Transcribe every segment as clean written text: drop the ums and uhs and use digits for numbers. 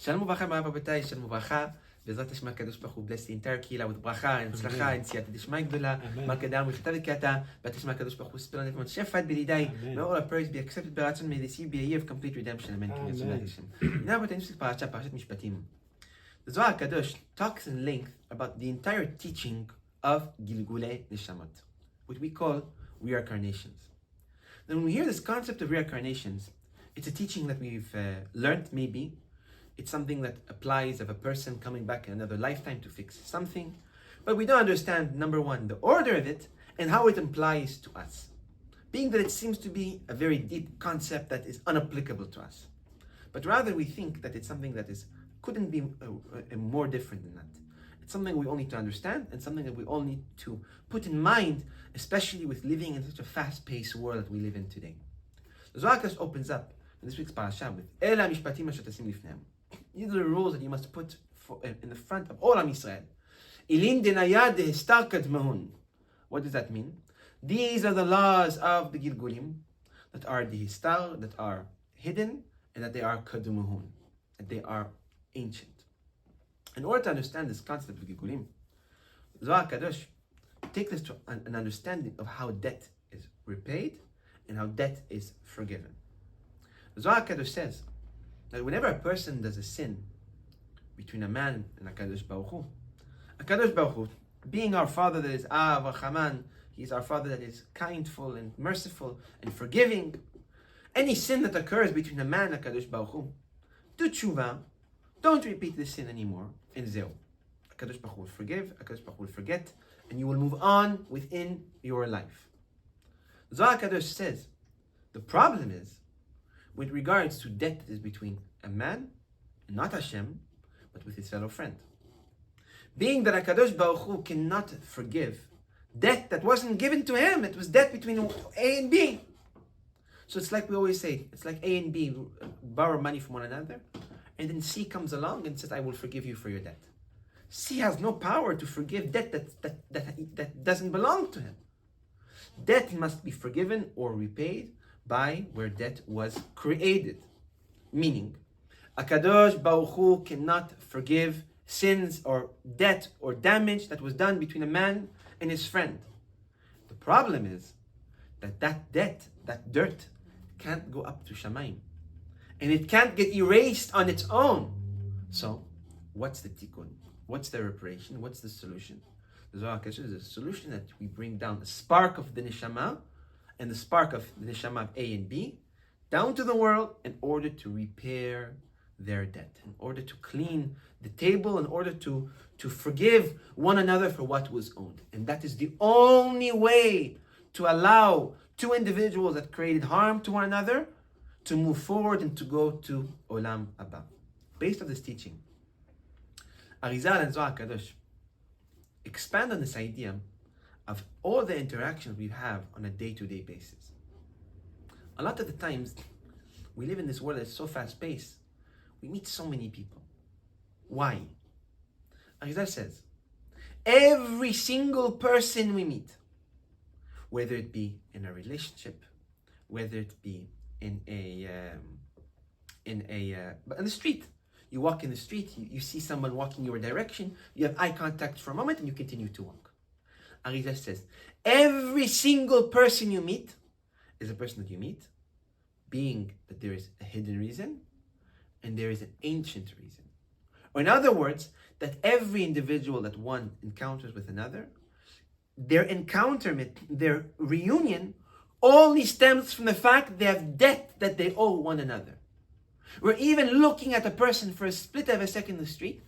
Shalom Uvracha, Ma'ababatai, Shalom Uvracha. Bezrat Hashem HaKadosh Baruch Hu bless the entire Kehillah with bracha and tzlacha and siyata d'shmai gdola. Makadam v'chata v'kata. Bat Hashem HaKadosh Baruch Hu spill on everyone. Shefat b'lidai. May all our prayers be accepted by Ratzon. May this year be a year of complete redemption. Amen. Now, what is Parashat Mishpatim? The Zohar HaKadosh talks in length about the entire teaching of Gilgulei Neshamot, which we call reincarnations. Then when we hear this concept of reincarnations, it's a teaching that we've learned maybe. It's something that applies of a person coming back in another lifetime to fix something. But we don't understand, number one, the order of it and how it applies to us. Being that it seems to be a very deep concept that is unapplicable to us. But rather we think that it's something that couldn't be more different than that. It's something we all need to understand and something that we all need to put in mind, especially with living in such a fast-paced world that we live in today. The Zohar opens up in this week's parasha with Ela mishpatim asher tasim lifnehem. These are the rules that you must put in the front of all Am Yisrael. Ilin denayad dehistar kadmahun. What does that mean? These are the laws of the Gilgulim that are dehistar, that are hidden, and that they are kadmuhun, that they are ancient. In order to understand this concept of Gilgulim, Zohar Kadosh take this to an understanding of how debt is repaid and how debt is forgiven. Zohar Kadosh says that whenever a person does a sin between a man and HaKadosh Baruch Hu, being our Father that is Av Rachaman, He is our Father that is kindful and merciful and forgiving. Any sin that occurs between a man and HaKadosh Baruch Hu, do tshuva, don't repeat the sin anymore, and zeu. HaKadosh Baruch Hu will forgive, HaKadosh Baruch Hu will forget, and you will move on within your life. Zohar Kadosh says, the problem is, with regards to debt that is between a man, and not Hashem, but with his fellow friend. Being that HaKadosh Baruch Hu cannot forgive debt that wasn't given to him, it was debt between A and B. So it's like we always say, it's like A and B borrow money from one another, and then C comes along and says, I will forgive you for your debt. C has no power to forgive debt that doesn't belong to him. Debt must be forgiven or repaid by where debt was created. Meaning, HaKadosh Baruch Hu cannot forgive sins or debt or damage that was done between a man and his friend. The problem is that debt, that dirt, can't go up to Shamayim. And it can't get erased on its own. So, what's the tikkun? What's the reparation? What's the solution? The Zohar is a solution that we bring down a spark of the neshama and the spark of the neshama of A and B down to the world in order to repair their debt, in order to clean the table, in order to forgive one another for what was owed. And that is the only way to allow two individuals that created harm to one another to move forward and to go to Olam Haba. Based on this teaching, Arizal and Zohar Kadosh expand on this idea of all the interactions we have on a day-to-day basis. A lot of the times, we live in this world that's so fast-paced, we meet so many people. Why? Arizal says, every single person we meet, whether it be in a relationship, whether it be in the street. You walk in the street, you see someone walking your direction, you have eye contact for a moment, and you continue to walk. Arizal says, every single person you meet is a person that you meet, being that there is a hidden reason, and there is an ancient reason. Or in other words, that every individual that one encounters with another, their encounterment, their reunion, only stems from the fact they have debt that they owe one another. We're even looking at a person for a split of a second in the street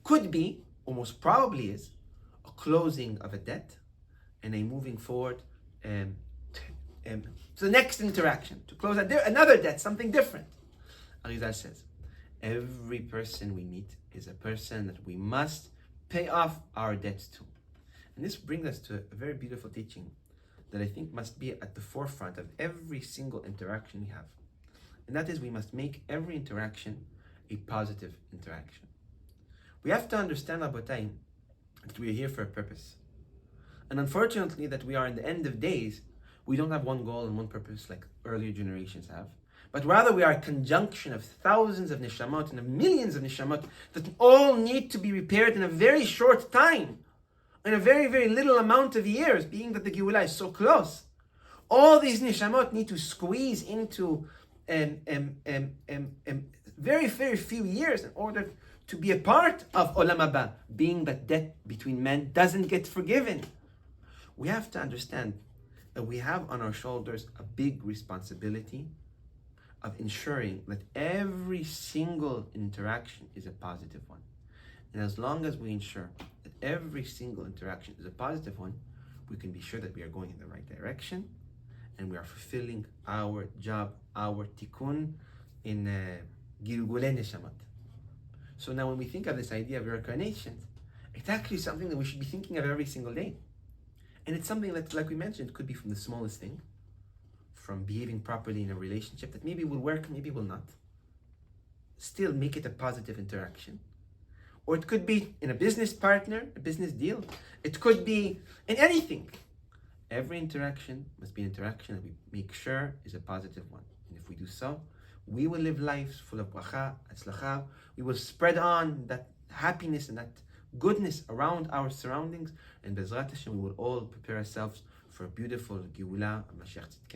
could be, or most probably is, a closing of a debt and a moving forward to the next interaction, to close another debt, something different. Arizal says, every person we meet is a person that we must pay off our debts to. And this brings us to a very beautiful teaching that I think must be at the forefront of every single interaction we have. And that is, we must make every interaction a positive interaction. We have to understand, Rabotai, that we are here for a purpose. And unfortunately, that we are in the end of days, we don't have one goal and one purpose like earlier generations have, but rather we are a conjunction of thousands of neshamot and of millions of neshamot that all need to be repaired in a very short time, in a very, very little amount of years, being that the Geulah is so close. All these neshamot need to squeeze into very, very few years in order to be a part of Olam Haba, being that debt between men doesn't get forgiven. We have to understand that we have on our shoulders a big responsibility of ensuring that every single interaction is a positive one. And as long as we ensure that every single interaction is a positive one, we can be sure that we are going in the right direction and we are fulfilling our job, our tikkun in Gilgulei Neshamot. So now when we think of this idea of reincarnation, it's actually something that we should be thinking of every single day. And it's something that, like we mentioned, could be from the smallest thing, from behaving properly in a relationship that maybe will work, maybe will not. Still make it a positive interaction. Or it could be in a business partner, a business deal. It could be in anything. Every interaction must be an interaction that we make sure is a positive one. And if we do so, we will live lives full of bracha, atzlacha. We will spread on that happiness and that goodness around our surroundings. And Bezrat Hashem, we will all prepare ourselves for a beautiful Geulah of Mashiach Tzidkenu.